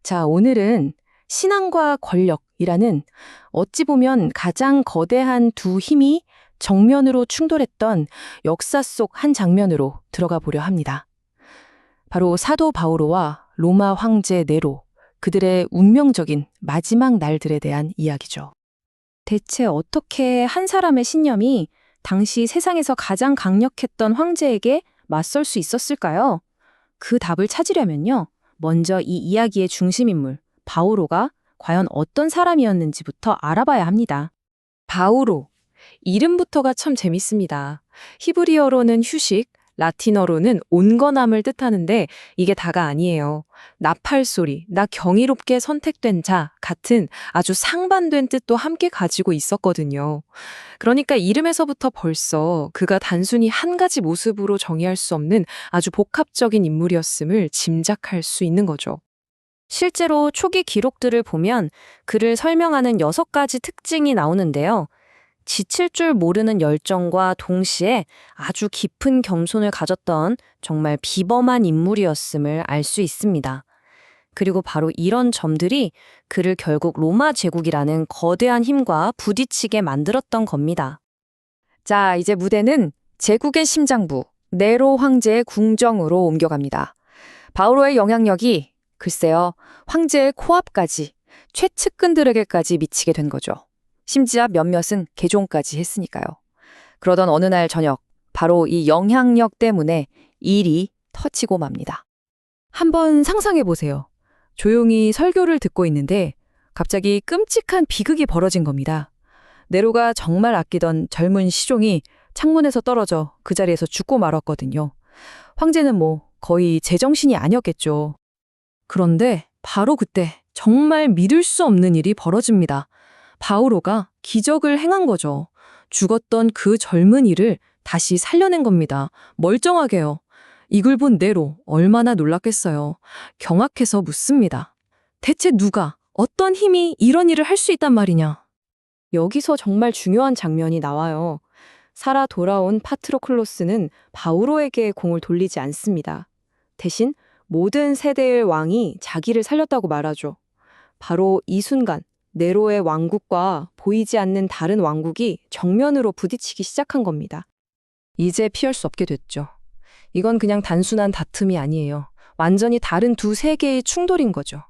자, 오늘은 신앙과 권력이라는 어찌 보면 가장 거대한 두 힘이 정면으로 충돌했던 역사 속 한 장면으로 들어가 보려 합니다. 바로 사도 바오로와 로마 황제 네로, 그들의 운명적인 마지막 날들에 대한 이야기죠. 대체 어떻게 한 사람의 신념이 당시 세상에서 가장 강력했던 황제에게 맞설 수 있었을까요? 그 답을 찾으려면요. 먼저 이 이야기의 중심인물, 바오로가 과연 어떤 사람이었는지부터 알아봐야 합니다. 바오로. 이름부터가 참 재밌습니다. 히브리어로는 휴식, 라틴어로는 온건함을 뜻하는데 이게 다가 아니에요. 나팔 소리, 나 경이롭게 선택된 자 같은 아주 상반된 뜻도 함께 가지고 있었거든요. 그러니까 이름에서부터 벌써 그가 단순히 한 가지 모습으로 정의할 수 없는 아주 복합적인 인물이었음을 짐작할 수 있는 거죠. 실제로 초기 기록들을 보면 그를 설명하는 6가지 특징이 나오는데요. 지칠 줄 모르는 열정과 동시에 아주 깊은 겸손을 가졌던 정말 비범한 인물이었음을 알 수 있습니다. 그리고 바로 이런 점들이 그를 결국 로마 제국이라는 거대한 힘과 부딪히게 만들었던 겁니다. 자, 이제 무대는 제국의 심장부, 네로 황제의 궁정으로 옮겨갑니다. 바오로의 영향력이 글쎄요, 황제의 코앞까지, 최측근들에게까지 미치게 된 거죠. 심지어 몇몇은 개종까지 했으니까요. 그러던 어느 날 저녁, 바로 이 영향력 때문에 일이 터지고 맙니다. 한번 상상해 보세요. 조용히 설교를 듣고 있는데 갑자기 끔찍한 비극이 벌어진 겁니다. 네로가 정말 아끼던 젊은 시종이 창문에서 떨어져 그 자리에서 죽고 말았거든요. 황제는 거의 제정신이 아니었겠죠. 그런데 바로 그때 정말 믿을 수 없는 일이 벌어집니다. 바오로가 기적을 행한 거죠. 죽었던 그 젊은이를 다시 살려낸 겁니다. 멀쩡하게요. 이걸 본 네로 얼마나 놀랐겠어요. 경악해서 묻습니다. 대체 누가, 어떤 힘이 이런 일을 할 수 있단 말이냐? 여기서 정말 중요한 장면이 나와요. 살아 돌아온 파트로클로스는 바오로에게 공을 돌리지 않습니다. 대신 모든 세대의 왕이 자기를 살렸다고 말하죠. 바로 이 순간 네로의 왕국과 보이지 않는 다른 왕국이 정면으로 부딪히기 시작한 겁니다. 이제 피할 수 없게 됐죠. 이건 그냥 단순한 다툼이 아니에요. 완전히 다른 두 세계의 충돌인 거죠.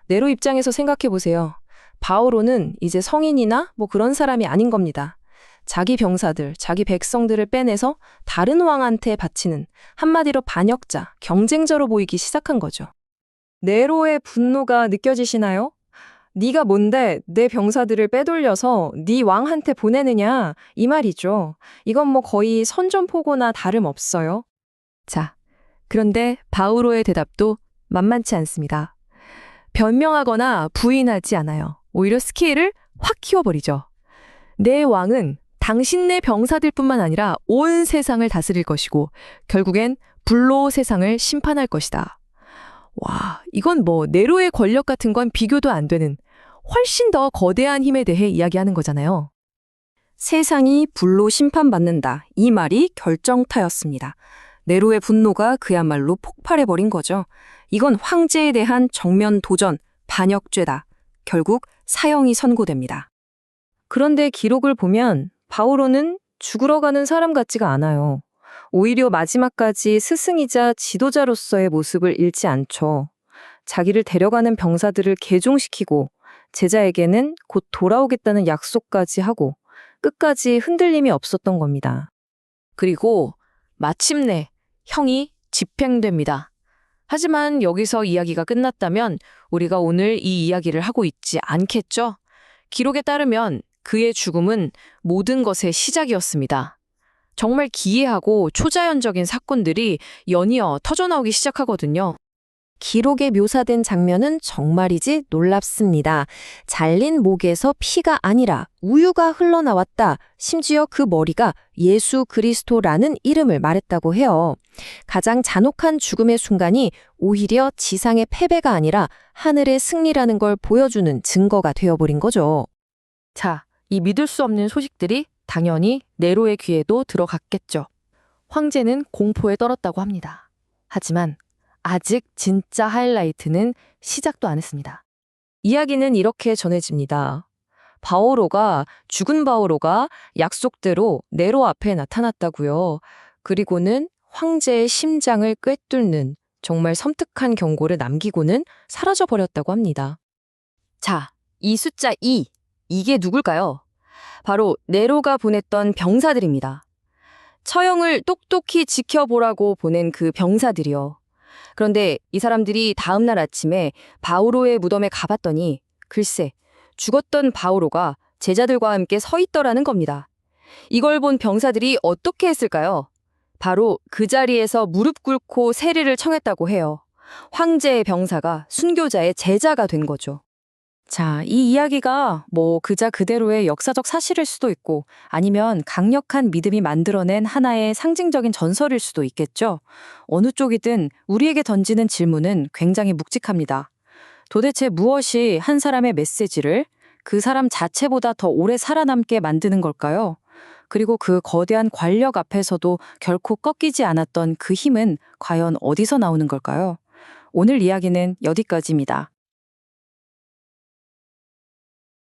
네로 입장에서 생각해 보세요. 바오로는 이제 성인이나 그런 사람이 아닌 겁니다. 자기 병사들, 자기 백성들을 빼내서 다른 왕한테 바치는 한마디로 반역자, 경쟁자로 보이기 시작한 거죠. 네로의 분노가 느껴지시나요? 네가 뭔데 내 병사들을 빼돌려서 네 왕한테 보내느냐 이 말이죠. 이건 거의 선전포고나 다름없어요. 자, 그런데 바오로의 대답도 만만치 않습니다. 변명하거나 부인하지 않아요. 오히려 스케일을 확 키워버리죠. 내 왕은 당신네 병사들뿐만 아니라 온 세상을 다스릴 것이고 결국엔 불로 세상을 심판할 것이다. 와, 이건 네로의 권력 같은 건 비교도 안 되는 훨씬 더 거대한 힘에 대해 이야기하는 거잖아요. 세상이 불로 심판받는다. 이 말이 결정타였습니다. 네로의 분노가 그야말로 폭발해버린 거죠. 이건 황제에 대한 정면 도전, 반역죄다. 결국 사형이 선고됩니다. 그런데 기록을 보면 바오로는 죽으러 가는 사람 같지가 않아요. 오히려 마지막까지 스승이자 지도자로서의 모습을 잃지 않죠. 자기를 데려가는 병사들을 개종시키고 제자에게는 곧 돌아오겠다는 약속까지 하고 끝까지 흔들림이 없었던 겁니다. 그리고 마침내 형이 집행됩니다. 하지만 여기서 이야기가 끝났다면 우리가 오늘 이 이야기를 하고 있지 않겠죠? 기록에 따르면 그의 죽음은 모든 것의 시작이었습니다. 정말 기이하고 초자연적인 사건들이 연이어 터져나오기 시작하거든요. 기록에 묘사된 장면은 정말이지 놀랍습니다. 잘린 목에서 피가 아니라 우유가 흘러나왔다. 심지어 그 머리가 예수 그리스도라는 이름을 말했다고 해요. 가장 잔혹한 죽음의 순간이 오히려 지상의 패배가 아니라 하늘의 승리라는 걸 보여주는 증거가 되어버린 거죠. 자, 이 믿을 수 없는 소식들이 당연히 네로의 귀에도 들어갔겠죠. 황제는 공포에 떨었다고 합니다. 하지만 아직 진짜 하이라이트는 시작도 안 했습니다. 이야기는 이렇게 전해집니다. 죽은 바오로가 약속대로 네로 앞에 나타났다고요. 그리고는 황제의 심장을 꿰뚫는 정말 섬뜩한 경고를 남기고는 사라져버렸다고 합니다. 자, 이 숫자 2, 이게 누굴까요? 바로 네로가 보냈던 병사들입니다. 처형을 똑똑히 지켜보라고 보낸 그 병사들이요. 그런데 이 사람들이 다음 날 아침에 바오로의 무덤에 가봤더니 글쎄, 죽었던 바오로가 제자들과 함께 서 있더라는 겁니다. 이걸 본 병사들이 어떻게 했을까요? 바로 그 자리에서 무릎 꿇고 세리를 청했다고 해요. 황제의 병사가 순교자의 제자가 된 거죠. 자, 이 이야기가 그자 그대로의 역사적 사실일 수도 있고 아니면 강력한 믿음이 만들어낸 하나의 상징적인 전설일 수도 있겠죠. 어느 쪽이든 우리에게 던지는 질문은 굉장히 묵직합니다. 도대체 무엇이 한 사람의 메시지를 그 사람 자체보다 더 오래 살아남게 만드는 걸까요? 그리고 그 거대한 권력 앞에서도 결코 꺾이지 않았던 그 힘은 과연 어디서 나오는 걸까요? 오늘 이야기는 여기까지입니다.